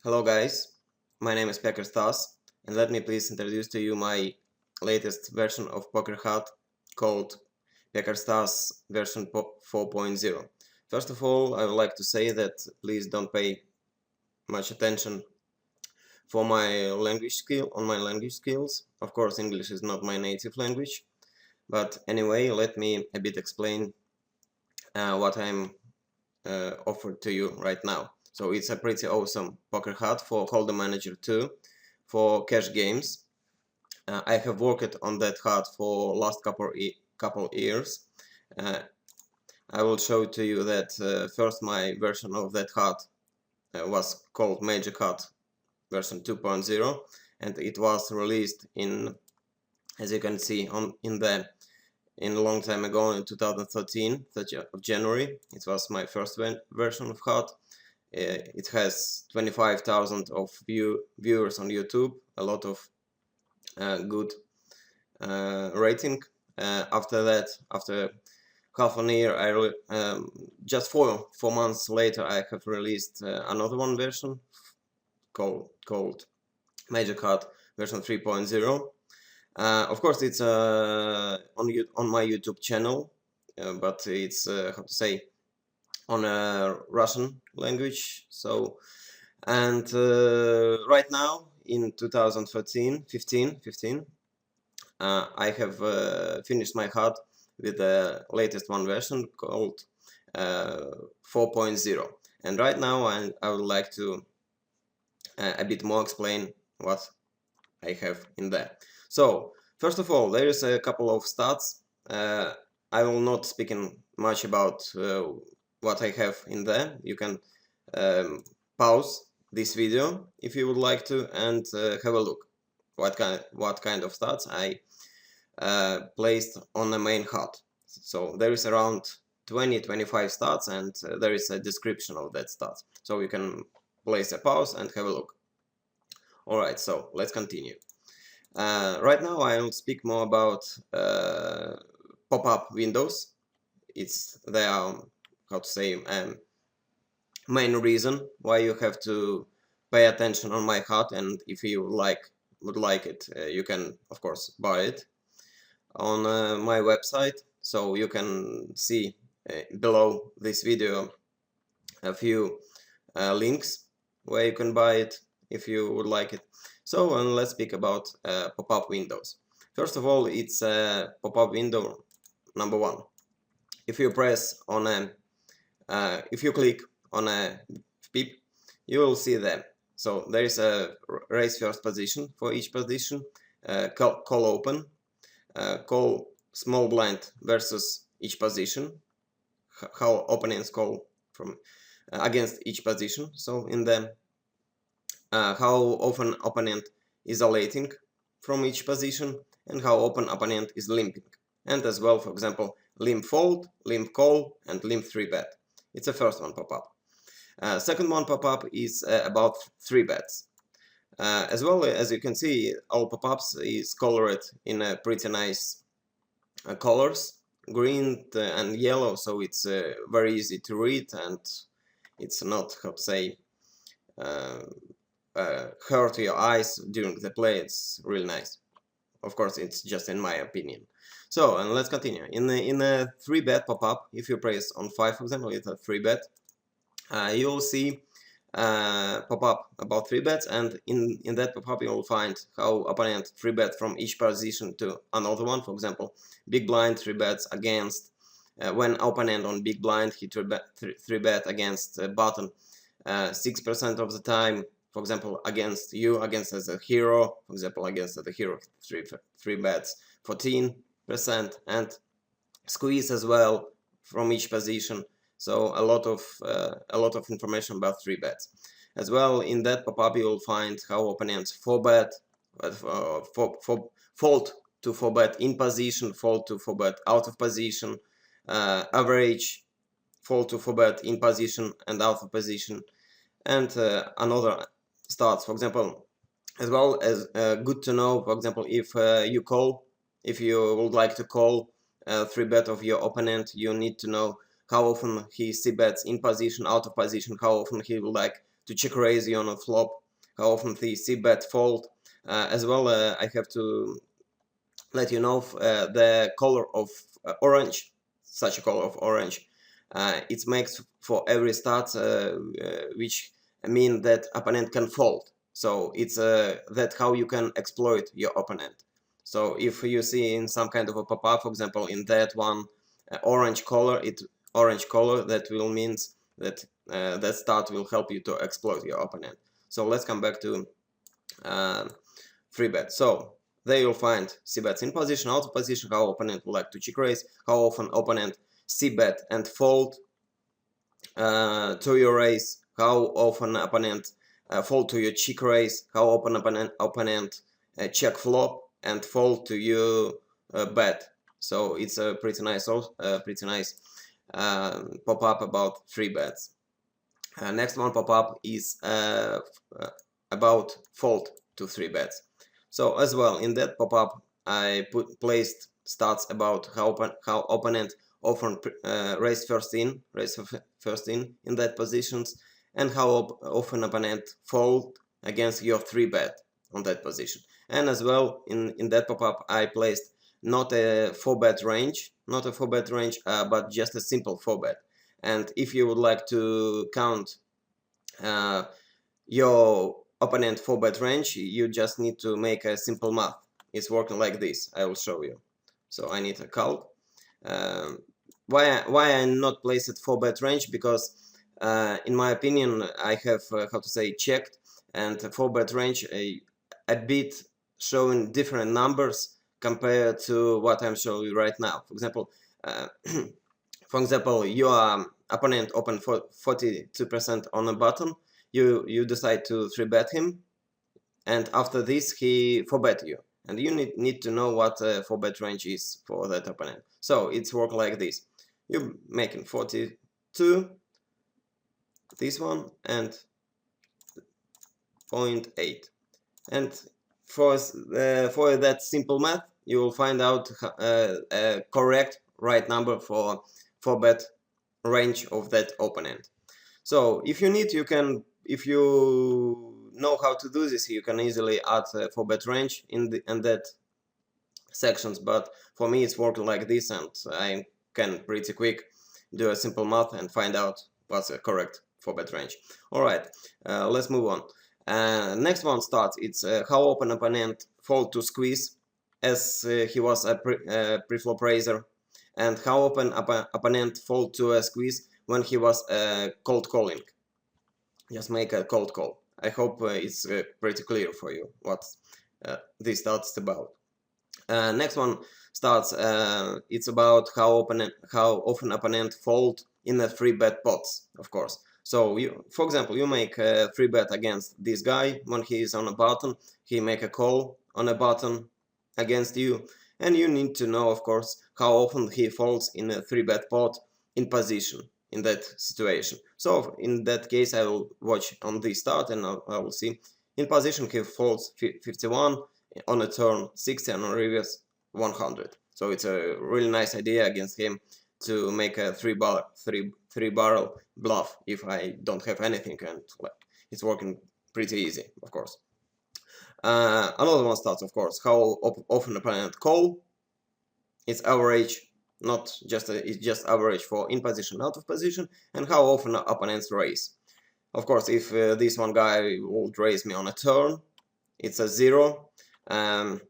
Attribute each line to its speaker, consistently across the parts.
Speaker 1: Hello guys, my name is PekarStas and let me please introduce to you my latest version of PekarStasHUD called PekarStas version 4.0. First of all, I would like to say that please don't pay much attention for my language skills. Of course, English is not my native language, but anyway, let me a bit explain what I'm offered to you right now. So it's a pretty awesome PekarStasHUD for Holdem Manager 2 for cash games. I have worked on that HUD for last couple years. I will show to you that first my version of that HUD was called Magic HUD version 2.0, and it was released in, as you can see, in a long time ago in 2013, 30th of January. It was my first version of HUD. It has 25,000 of viewers on YouTube, a lot of good rating. After that, after half a year, just four months later, I have released another one version called Magic HUD version 3.0. Of course, it's on my YouTube channel, but it's how to say, on a Russian language. So, and right now in 2015, I have finished my HUD with the latest one version called 4.0, and right now I would like to a bit more explain what I have in there. So first of all, there is a couple of stats. I will not speak much about what I have in there. You can pause this video if you would like to and have a look what kind of stats I placed on the main HUD. So there is around 20-25 stats, and there is a description of that stats, so you can place a pause and have a look. Alright, so let's continue. Right now I will speak more about pop-up windows. They are, how to say, main reason why you have to pay attention on my HUD, and if you would like it, you can of course buy it on my website. So you can see below this video a few links where you can buy it if you would like it. So let's speak about pop-up windows. First of all, it's pop-up window number one. If you press on if you click on a pip, you will see them. So there is a raise first position for each position, call open, call small blind versus each position, how opponents call from against each position. So in them, how often opponent is isolating from each position, and how often opponent is limping, and as well, for example, limp fold, limp call, and limp 3-bet. It's the first one pop-up. Second one pop-up is about 3-bets. As well, as you can see, all pop-ups is colored in a pretty nice colors, green and yellow, so it's very easy to read, and it's not, how to say, hurt your eyes during the play. It's really nice. Of course, it's just in my opinion. So, and let's continue. In a 3-bet pop-up, if you press on 5, for example, it's a 3-bet, you'll see pop-up about 3-bets, and in that pop-up you will find how opponent 3-bet from each position to another one. For example, big blind 3-bets against when opponent on big blind he 3-bet against button 6% of the time. For example, against you, against as a hero, for example, against the hero 3-bets 14%, and squeeze as well from each position. So a lot of information about 3-bets. As well, in that pop-up you will find how opponents 4-bet, fold to 4-bet in position, fold to 4-bet out of position, average, fold to 4-bet in position and out of position, and another stats. For example, as well as good to know, for example, if you would like to call 3-bet of your opponent, you need to know how often he c-bets in position, out of position, how often he would like to check raise you on a flop, how often the c-bet fold. As well, I have to let you know the color of orange, such a color of orange. It makes for every start, which mean that opponent can fold. So it's that how you can exploit your opponent. So if you see in some kind of a pop-up, for example, in that one orange color, that will means that that start will help you to exploit your opponent. So let's come back to free bet. So there you'll find c-bets in position, out of position, how opponent would like to check raise, how often opponent c-bet and fold to your raise, how often opponent fold to your check raise, how often opponent check flop and fold to your bet. So it's a pretty nice pop-up about free bets. Next one pop-up is about fold to 3 bets. So as well, in that pop-up I placed stats about how opponent often raise first in that positions, and how often opponent fold against your 3 bet on that position. And as well, in that pop-up I placed not a 4 bet range, but just a simple 4 bet. And if you would like to count your opponent 4 bet range, you just need to make a simple math. It's working like this. I will show you. So I need a calc. Why I not place it 4 bet range? Because in my opinion I have how to say checked, and 4 bet range a bit showing different numbers compared to what I'm showing you right now. For example, your opponent opened for 42% on a button. You decide to 3-bet him, and after this he 4-bet you, and you need to know what 4-bet range is for that opponent. So it's work like this. You're making 42, this one, and 0.8, and for that simple math you will find out a correct right number for 4-bet range of that opponent. So if you need, you can, if you know how to do this, you can easily add a 4-bet range in that sections, but for me it's working like this, and I can pretty quick do a simple math and find out what's a correct 4-bet range. Alright, let's move on. Next one starts, it's how often opponent fold to squeeze as he was a pre-flop raiser, and how often opponent fold to a squeeze when he was cold calling. Just make a cold call. I hope it's pretty clear for you what this starts about. Next one starts, it's about how often opponent fold in a 3-bet pots, of course. So for example, you make a 3-bet against this guy when he is on a button, he make a call on a button against you, and you need to know, of course, how often he folds in a 3-bet pot in position in that situation. So in that case I will watch on the start, and I will see in position he folds 51, on a turn 60, and on reverse 100. So it's a really nice idea against him to make a three barrel bluff if I don't have anything, and it's working pretty easy, of course. Another one starts, of course, how often opponent call. It's average, not just it's just average for in position, out of position, and how often opponents raise. Of course, if this one guy would raise me on a turn, it's a 0. That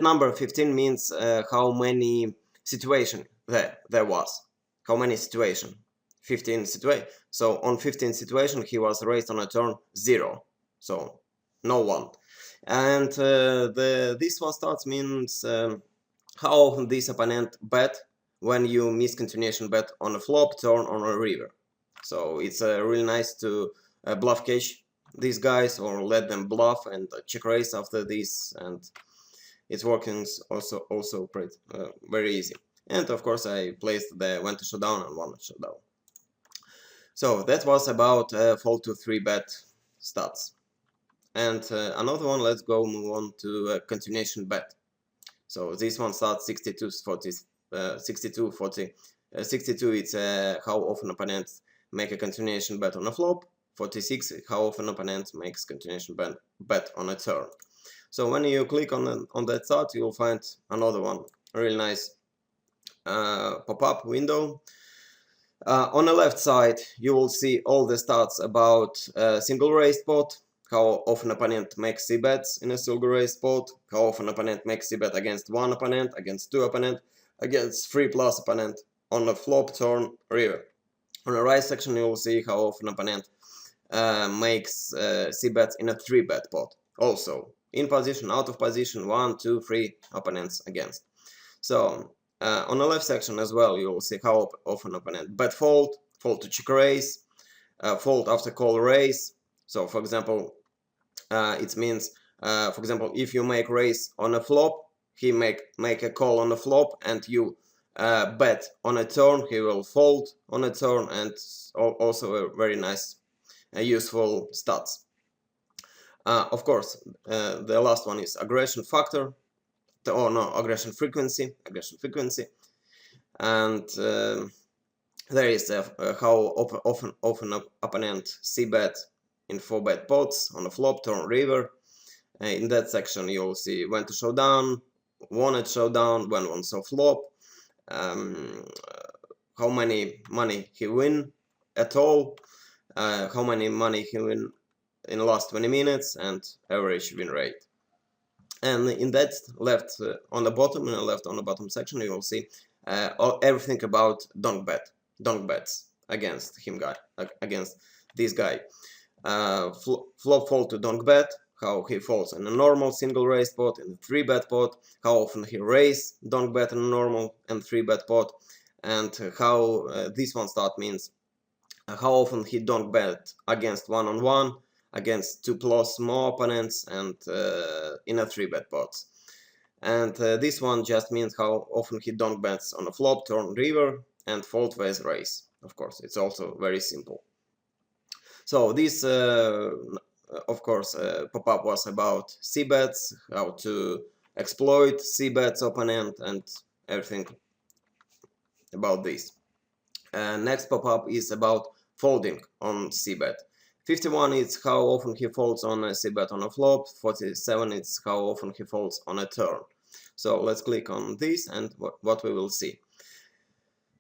Speaker 1: number 15 means how many situation there was. How many situation? 15 situation. So on 15 situation he was raised on a turn 0. So no one. And this one starts means how often this opponent bet when you miss continuation bet on a flop, turn, on a river. So it's really nice to bluff catch these guys, or let them bluff and check raise after this, and it's working also pretty very easy. And of course I placed the when to showdown and one showdown. So that was about fold to 3-bet stats. And another one, let's go move on to continuation bet. So this one starts 62 40 62 40 62. It's how often opponents make a continuation bet on a flop. 46, how often opponent makes continuation bet on a turn. So when you click on that site, you will find another one, a really nice pop-up window. On the left side, you will see all the stats about single raise spot, how often opponent makes c-bets in a single raise spot, how often opponent makes c-bet against one opponent, against two opponent, against 3+ opponent on a flop, turn, river. On the right section, you will see how often opponent makes c-bets in a 3-bet pot. Also, in position, out of position, 1, 2, 3 opponents against. So on the left section as well, you will see how often opponent bet fold, fold to check raise, fold after call raise. So for example, it means, for example, if you make raise on a flop, he make a call on a flop, and you bet on a turn, he will fold on a turn, and also a very nice useful stats. Of course, the last one is aggression factor, aggression frequency, and there is how often opponent c-bet in 4-bet pots on a flop, turn, river. In that section, you'll see when to showdown, when at showdown, when on so flop, how many money he win at all, how many money he win in the last 20 minutes, and average win rate. And in that left on the bottom section, you will see everything about donk bets against against this guy. Flop fold to donk bet, how he folds in a normal single raise pot, in a 3-bet pot, how often he raise donk bet in a normal and 3-bet pot, and how this one start means how often he donk bet against one-on-one, against 2+ more opponents, and in a 3-bet pots. And this one just means how often he donk bets on a flop, turn, river, and fold with raise. Of course, it's also very simple. So this, of course, pop-up was about c-bets, how to exploit c-bets opponent, and everything about this. Next pop-up is about folding on c-bet. 51 is how often he folds on a c-bet on a flop. 47 is how often he folds on a turn. So let's click on this, and what we will see.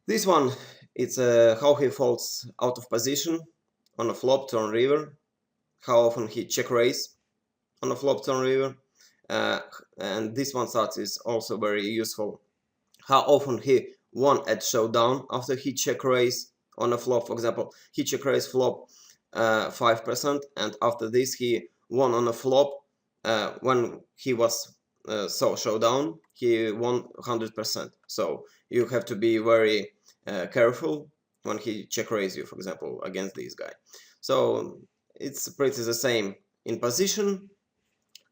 Speaker 1: This one, it's how he folds out of position on a flop, turn, river. How often he check raise on a flop, turn, river. And this one starts is also very useful. How often he won at showdown after he check raise on a flop. For example, he check raise flop 5%, and after this he won on a flop when he was showdown, he won 100%. So you have to be very careful when he check raise you, for example, against this guy. So it's pretty the same in position,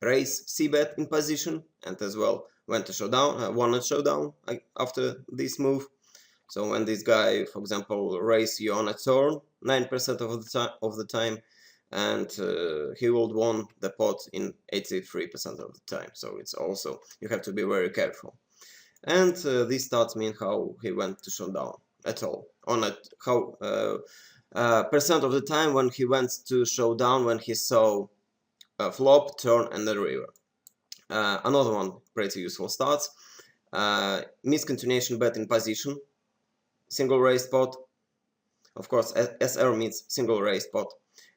Speaker 1: raise c-bet in position, and as well went to showdown, won at showdown after this move. So when this guy, for example, raise you on a turn 9% of the time, and he will won the pot in 83% of the time. So it's also, you have to be very careful. And these stats mean how he went to showdown at all. On how percent of the time when he went to showdown, when he saw a flop, turn, and a river. Another one, pretty useful stats. Miscontinuation bet in position, single raise pot. Of course, SR means single raise pot.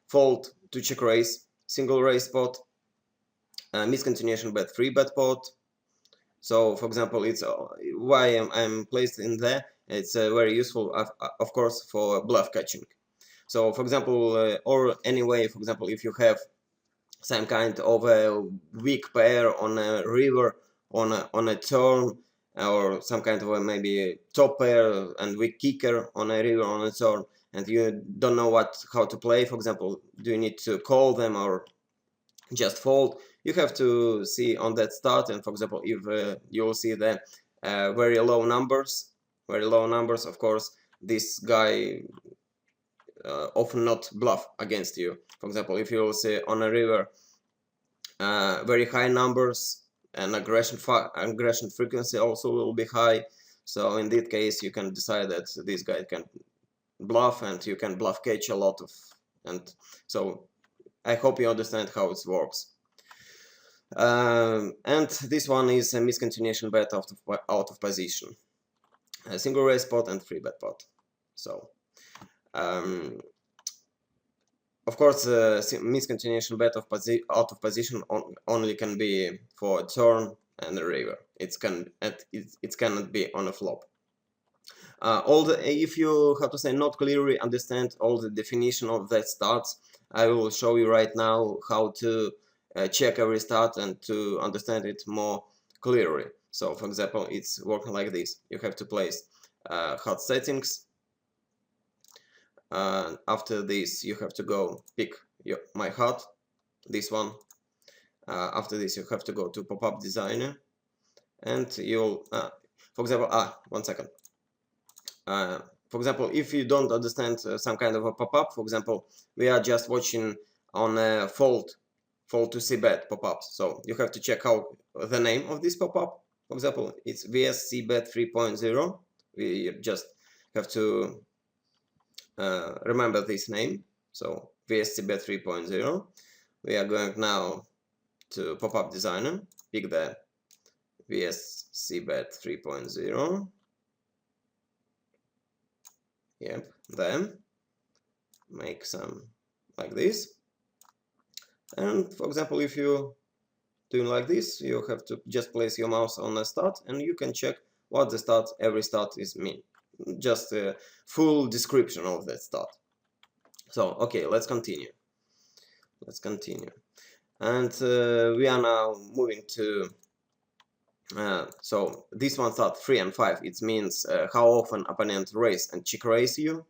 Speaker 1: Fold to check raise, single raise pot. Miscontinuation bet 3-bet pot. So, for example, it's why I'm placed in there. It's very useful, of course, for bluff catching. So, for example, or anyway, for example, if you have some kind of a weak pair on a river, on a turn, or some kind of a maybe top pair and weak kicker on a river, on a turn, and you don't know how to play. For example, do you need to call them or just fold? You have to see on that start, and for example, if you will see the very low numbers, of course, this guy often not bluff against you. For example, if you will see on a river very high numbers, and aggression frequency also will be high. So in that case, you can decide that this guy can bluff, and you can bluff catch a lot of, and so I hope you understand how it works. And this one is a miscontinuation bet out of position, a single raise pot and free bet pot. So of course, miscontinuation bet out of position only can be for a turn and a river. It cannot be on a flop. If you, how to say, not clearly understand all the definition of that starts, I will show you right now how to check every start and to understand it more clearly. So, for example, it's working like this. You have to place HUD settings. After this, you have to go pick my HUD, this one. After this, you have to go to pop-up designer, and you'll, for example, one second. For example, if you don't understand some kind of a pop-up, for example, we are just watching on a fold to c-bet pop-up. So you have to check out the name of this pop-up. For example, it's VS c-bet 3.0. We just have to remember this name. So VS c-bet 3.0. We are going now to pop-up designer, pick the VS c-bet 3.0. Yep, then make some like this. And for example, if you doing like this, you have to just place your mouse on a start, and you can check what the start, every start is mean. Just a full description of that start. So okay, let's continue. And we are now moving to so this one start 3 and 5. It means how often opponent raise and check raise you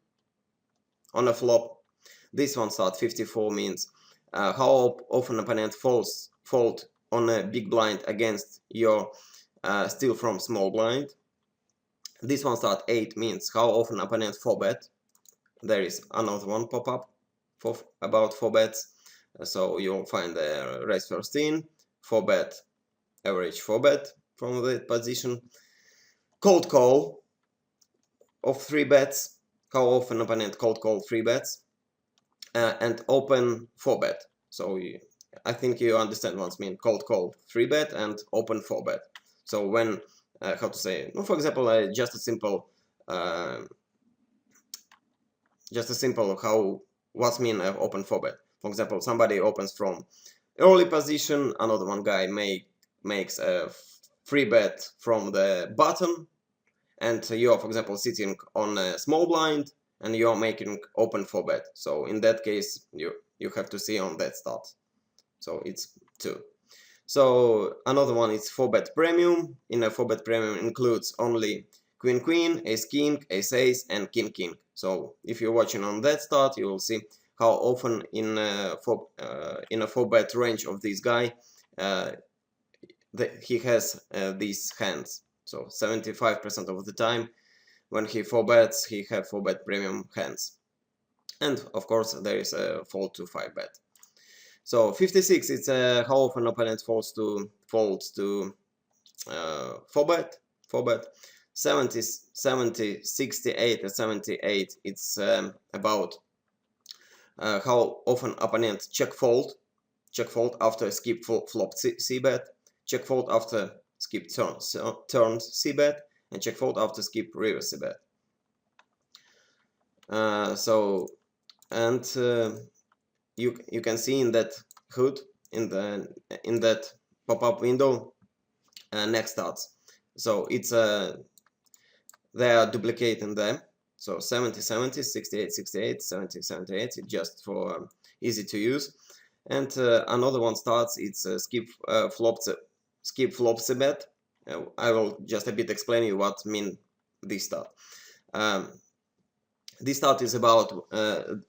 Speaker 1: on a flop. This one start 54 means how often opponent fold on a big blind against your steal from small blind. This one start 8 means how often opponent 4-bet. There is another one pop-up for about 4 bets. So you'll find the raise first in, 4-bet, average 4-bet from that position. Cold call of 3 bets, how often opponent cold call 3 bets, and open 4-bet. So I think you understand what I mean. Cold call 3-bet and open 4-bet. So when how to say, for example, just a simple how what's mean open 4-bet. For example, somebody opens from early position, another one guy makes a 3-bet from the bottom, and you're, for example, sitting on a small blind and you're making open 4-bet. So in that case, you have to see on that start. So it's 2. So another one is 4-bet premium. In a 4-bet premium includes only queen queen, ace king, ace ace, and king king. So if you're watching on that start, you will see how often in a 4-bet range of this guy he has these hands. So 75% of the time when he 4-bets, he have 4-bet premium hands. And of course there is a fold to 5-bet. So 56, it's how often opponent folds to 4-bet. 70, 68, and 78, it's about how often opponent check fold after skip flop c-bet, check fold after skip turn c-bet, and check fold after skip river c-bet. You can see in that HUD, in that pop-up window, next starts. So it's they are duplicating them. So 70, 70, 68, 68, 70, 78. It's just for easy to use. And another one starts. It's skip flop c-bet. I will just a bit explain you what mean this start. This start is about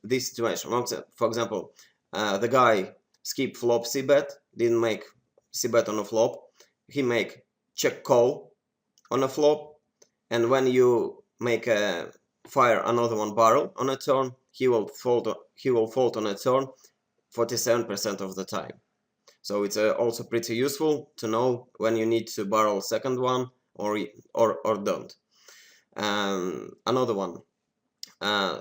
Speaker 1: this situation. For example, the guy skip flop c-bet, didn't make c-bet on a flop. He make check call on a flop, and when you make a fire another one barrel on a turn, he will fold on a turn 47% of the time. So it's also pretty useful to know when you need to barrel second one or don't. Another one.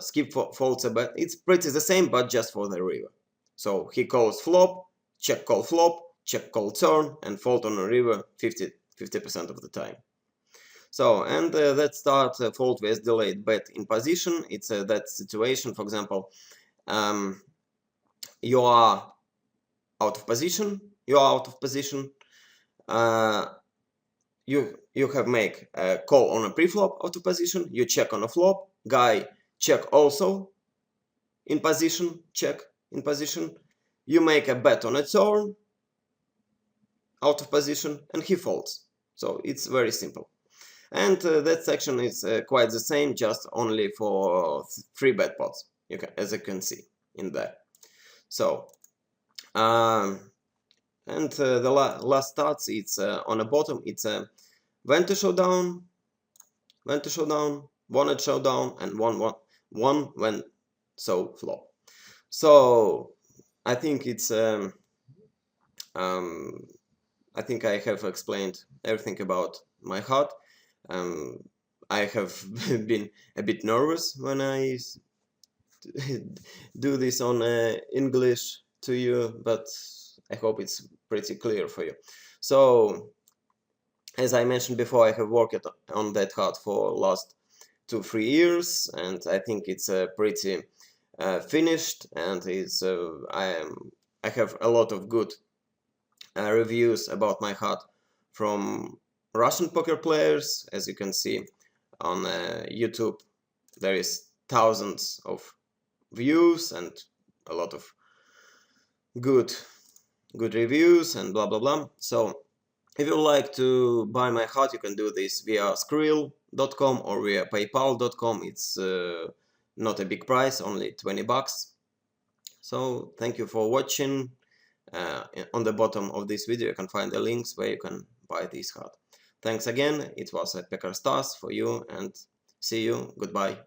Speaker 1: skip folds a bet. It's pretty the same, but just for the river. So he calls flop, check call flop, check call turn, and fold on a river 50% of the time. So, and that start fold with delayed bet in position. It's that situation, for example, you are out of position, you have make a call on a pre-flop out of position, you check on a flop, guy check also in position, check in position, you make a bet on a turn out of position, and he folds. So it's very simple. And that section is quite the same, just only for 3 bet pots, as you can see in there. So and the last starts, it's on the bottom, it's when to showdown, wanted showdown, and one when so flop. So I think it's I think I have explained everything about my HUD. I have been a bit nervous when I do this on English to you, but I hope it's pretty clear for you. So, as I mentioned before, I have worked on that HUD for last 2-3 years, and I think it's pretty finished, and it's I have a lot of good reviews about my HUD from Russian poker players. As you can see on YouTube, there is thousands of views and a lot of good reviews and blah blah blah. So if you like to buy my HUD, you can do this via Skrill.com or via PayPal.com. It's not a big price, only 20 bucks. So thank you for watching. On the bottom of this video you can find the links where you can buy this HUD. Thanks again. It was PekarStas for you, and see you. Goodbye.